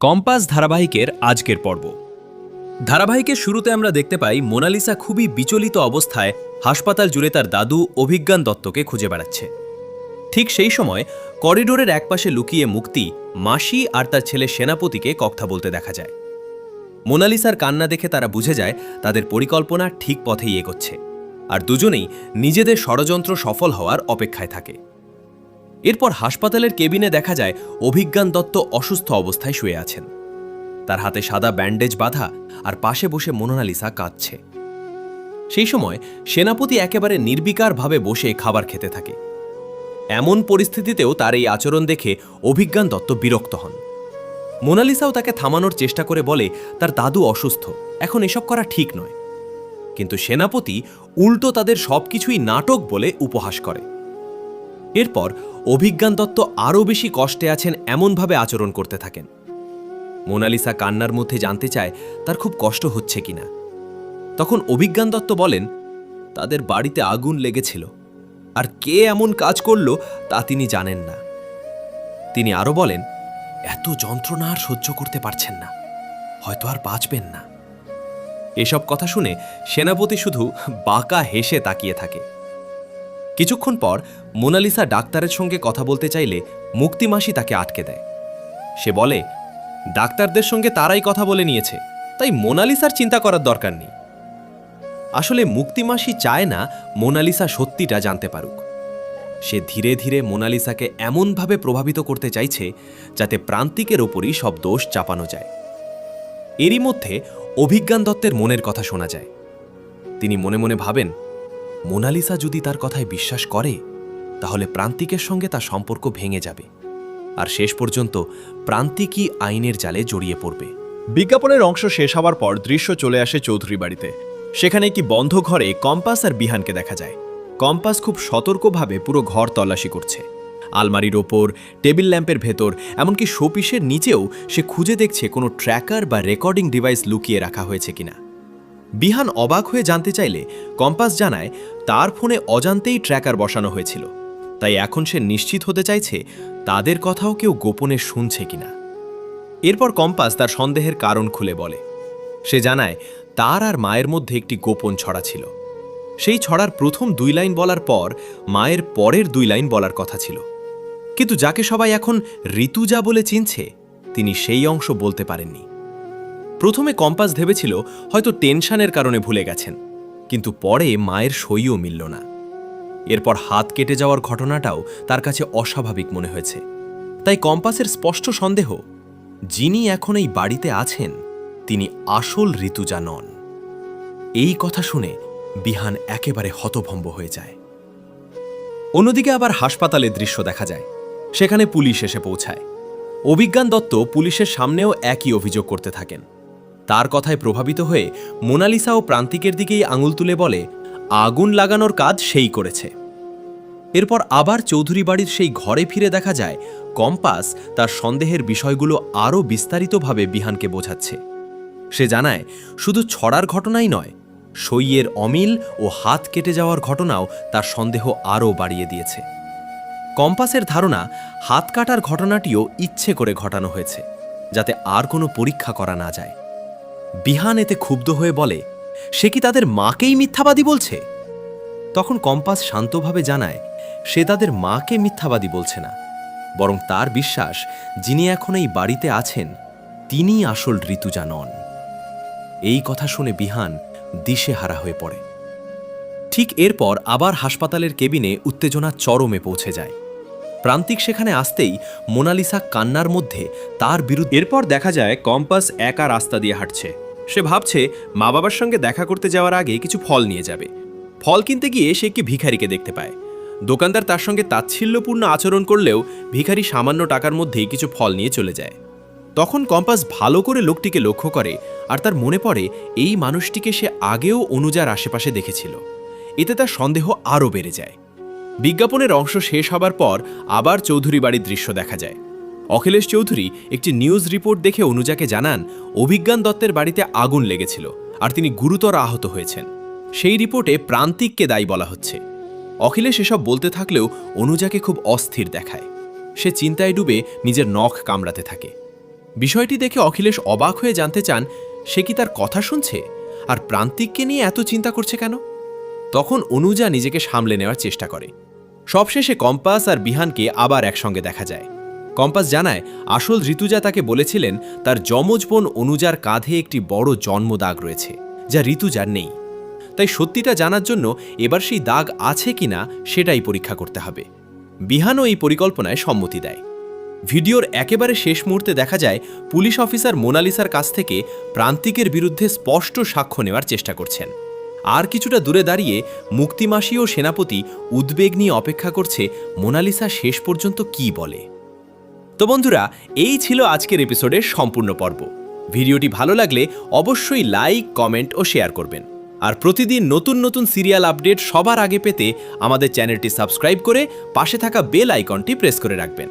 Compass ধারাবাহিকের আজকের পর্ব। ধারাবাহিকের শুরুতে আমরা দেখতে পাই মোনালিসা খুবই বিচলিত অবস্থায় হাসপাতাল জুড়ে তার দাদু অভিজ্ঞান দত্তকে খুঁজে বেড়াচ্ছে। ঠিক সেই সময় করিডোরের একপাশে লুকিয়ে মুক্তি মাসি আর তার ছেলে সেনাপতিকে কথা বলতে দেখা যায়। মোনালিসার কান্না দেখে তারা বুঝে যায় তাদের পরিকল্পনা ঠিক পথেই এগোচ্ছে, আর দুজনেই নিজেদের ষড়যন্ত্র সফল হওয়ার অপেক্ষায় থাকে। এরপর হাসপাতালের কেবিনে দেখা যায় অভিজ্ঞান দত্ত অসুস্থ অবস্থায় শুয়ে আছেন। তার হাতে সাদা ব্যান্ডেজ বাঁধা, আর পাশে বসে মোনালিসা কাঁদছে। সেই সময় সেনাপতি একেবারে নির্বিকারভাবে বসে খাবার খেতে থাকে। এমন পরিস্থিতিতেও তার এই আচরণ দেখে অভিজ্ঞান দত্ত বিরক্ত হন। মোনালিসাও তাকে থামানোর চেষ্টা করে বলে তার দাদু অসুস্থ, এখন এসব করা ঠিক নয়। কিন্তু সেনাপতি উল্টো তাদের সবকিছুই নাটক বলে উপহাস করে। এরপর অভিজ্ঞান দত্ত আরও বেশি কষ্টে আছেন এমনভাবে আচরণ করতে থাকেন। মোনালিসা কান্নার মধ্যে জানতে চায় তার খুব কষ্ট হচ্ছে কিনা। তখন অভিজ্ঞান দত্ত বলেন তাদের বাড়িতে আগুন লেগেছিল, আর কে এমন কাজ করল তা তিনি জানেন না। তিনি আরও বলেন এত যন্ত্রণা আর সহ্য করতে পারছেন না, হয়তো আর বাঁচবেন না। এসব কথা শুনে সেনাপতি শুধু বাঁকা হেসে তাকিয়ে থাকে। কিছুক্ষণ পর মোনালিসা ডাক্তারের সঙ্গে কথা বলতে চাইলে মুক্তিমাসি তাকে আটকে দেয়। সে বলে ডাক্তারদের সঙ্গে তারাই কথা বলে নিয়েছে, তাই মোনালিসার চিন্তা করার দরকার নেই। আসলে মুক্তিমাসি চায় না মোনালিসা সত্যিটা জানতে পারুক। সে ধীরে ধীরে মোনালিসাকে এমনভাবে প্রভাবিত করতে চাইছে যাতে প্রান্তিকের ওপরই সব দোষ চাপানো যায়। এরই মধ্যে অভিজ্ঞান দত্তের মনের কথা শোনা যায়। তিনি মনে মনে ভাবেন মোনালিসা যদি তার কথায় বিশ্বাস করে তাহলে প্রান্তিকের সঙ্গে তার সম্পর্ক ভেঙে যাবে, আর শেষ পর্যন্ত প্রান্তিকই আইনের জালে জড়িয়ে পড়বে। বিজ্ঞাপনের অংশ শেষ হওয়ার পর দৃশ্য চলে আসে চৌধুরী বাড়িতে। সেখানে একটি বন্ধ ঘরে কম্পাস আর বিহানকে দেখা যায়। কম্পাস খুব সতর্কভাবে পুরো ঘর তল্লাশি করছে। আলমারির ওপর, টেবিল ল্যাম্পের ভেতর, এমনকি শোপিসের নিচেও সে খুঁজে দেখছে কোনো ট্র্যাকার বা রেকর্ডিং ডিভাইস লুকিয়ে রাখা হয়েছে কিনা। বিহান অবাক হয়ে জানতে চাইলে কম্পাস জানায় তার ফোনে অজান্তেই ট্র্যাকার বসানো হয়েছিল, তাই এখন সে নিশ্চিত হতে চাইছে তাদের কথাও কেউ গোপনে শুনছে কিনা। এরপর কম্পাস তার সন্দেহের কারণ খুলে বলে। সে জানায় তার আর মায়ের মধ্যে একটি গোপন ছড়া ছিল। সেই ছড়ার প্রথম 2 লাইন বলার পর মায়ের পরের 2 লাইন বলার কথা ছিল, কিন্তু যাকে সবাই এখন ঋতুজা বলে চিনছে তিনি সেই অংশ বলতে পারেননি। প্রথমে কম্পাস ভেবেছিল হয়তো টেনশনের কারণে ভুলে গেছেন, কিন্তু পরে মায়ের সইও মিলল না। এরপর হাত কেটে যাওয়ার ঘটনাটাও তার কাছে অস্বাভাবিক মনে হয়েছে। তাই কম্পাসের স্পষ্ট সন্দেহ যিনি এখন এই বাড়িতে আছেন তিনি আসল ঋতুজা নন। এই কথা শুনে বিহান একেবারে হতভম্ব হয়ে যায়। অন্যদিকে আবার হাসপাতালের দৃশ্য দেখা যায়। সেখানে পুলিশ এসে পৌঁছায়। অভিজ্ঞান দত্ত পুলিশের সামনেও একই অভিযোগ করতে থাকেন। তার কথায় প্রভাবিত হয়ে মোনালিসা ও প্রান্তিকের দিকেই আঙুল তুলে বলে আগুন লাগানোর কাজ সেই করেছে। এরপর আবার চৌধুরী বাড়ির সেই ঘরে ফিরে দেখা যায় কম্পাস তার সন্দেহের বিষয়গুলো আরও বিস্তারিতভাবে বিহানকে বোঝাচ্ছে। সে জানায় শুধু ছড়ার ঘটনাই নয়, সইয়ের অমিল ও হাত কেটে যাওয়ার ঘটনাও তার সন্দেহ আরও বাড়িয়ে দিয়েছে। কম্পাসের ধারণা হাত কাটার ঘটনাটিও ইচ্ছে করে ঘটানো হয়েছে, যাতে আর কোনো পরীক্ষা করা না যায়। বিহান এতে ক্ষুব্ধ হয়ে বলে সে কি তাদের মাকেই মিথ্যাবাদী বলছে? তখন কম্পাস শান্তভাবে জানায় সে তাদের মাকে মিথ্যাবাদী বলছে না, বরং তার বিশ্বাস যিনি এখন এই বাড়িতে আছেন তিনিই আসল ঋতুজা নন। এই কথা শুনে বিহান দিশেহারা হয়ে পড়ে। ঠিক এরপর আবার হাসপাতালের কেবিনে উত্তেজনা চরমে পৌঁছে যায়। প্রান্তিক সেখানে আসতেই মোনালিসা কান্নার মধ্যে তার বিরুদ্ধে। এরপর দেখা যায় কম্পাস একা রাস্তা দিয়ে হাঁটছে। সে ভাবছে মা বাবার সঙ্গে দেখা করতে যাওয়ার আগে কিছু ফল নিয়ে যাবে। ফল কিনতে গিয়ে সে একটি ভিখারিকে দেখতে পায়। দোকানদার তার সঙ্গে তাচ্ছিল্যপূর্ণ আচরণ করলেও ভিখারি সামান্য টাকার মধ্যেই কিছু ফল নিয়ে চলে যায়। তখন কম্পাস ভালো করে লোকটিকে লক্ষ্য করে, আর তার মনে পড়ে এই মানুষটিকে সে আগেও অনুজার আশেপাশে দেখেছিল। এতে তার সন্দেহ আরও বেড়ে যায়। বিজ্ঞাপনের অংশ শেষ হবার পর আবার চৌধুরী বাড়ির দৃশ্য দেখা যায়। অখিলেশ চৌধুরী একটি নিউজ রিপোর্ট দেখে অনুজাকে জানান অভিজ্ঞান দত্তের বাড়িতে আগুন লেগেছিল, আর তিনি গুরুতর আহত হয়েছেন। সেই রিপোর্টে প্রান্তিককে দায়ী বলা হচ্ছে। অখিলেশ এসব বলতে থাকলেও অনুজাকে খুব অস্থির দেখায়। সে চিন্তায় ডুবে নিজের নখ কামড়াতে থাকে। বিষয়টি দেখে অখিলেশ অবাক হয়ে জানতে চান সে কি তার কথা শুনছে আর প্রান্তিককে নিয়ে এত চিন্তা করছে কেন। তখন অনুজা নিজেকে সামলে নেওয়ার চেষ্টা করে। সবশেষে কম্পাস আর বিহানকে আবার একসঙ্গে দেখা যায়। কম্পাস জানায় আসল ঋতুজা তাকে বলেছিলেন তার যমজ বোন অনুজার কাঁধে একটি বড় জন্মদাগ রয়েছে, যা ঋতুজার নেই। তাই সত্যিটা জানার জন্য এবার সেই দাগ আছে কিনা সেটাই পরীক্ষা করতে হবে। বিহানও এই পরিকল্পনায় সম্মতি দেয়। ভিডিওর একেবারে শেষ মুহূর্তে দেখা যায় পুলিশ অফিসার মোনালিসার কাছ থেকে প্রান্তিকের বিরুদ্ধে স্পষ্ট সাক্ষ্য নেওয়ার চেষ্টা করছেন। আর কিছুটা দূরে দাঁড়িয়ে মুক্তিমাসি ও সেনাপতি উদ্বেগ নিয়ে অপেক্ষা করছে মোনালিসা শেষ পর্যন্ত কি বলে। তো বন্ধুরা, এই ছিল আজকের এপিসোডের সম্পূর্ণ পর্ব। ভিডিওটি ভালো লাগলে অবশ্যই লাইক, কমেন্ট ও শেয়ার করবেন। আর প্রতিদিন নতুন নতুন সিরিয়াল আপডেট সবার আগে পেতে আমাদের চ্যানেলটি সাবস্ক্রাইব করে পাশে থাকা বেল আইকনটি প্রেস করে রাখবেন।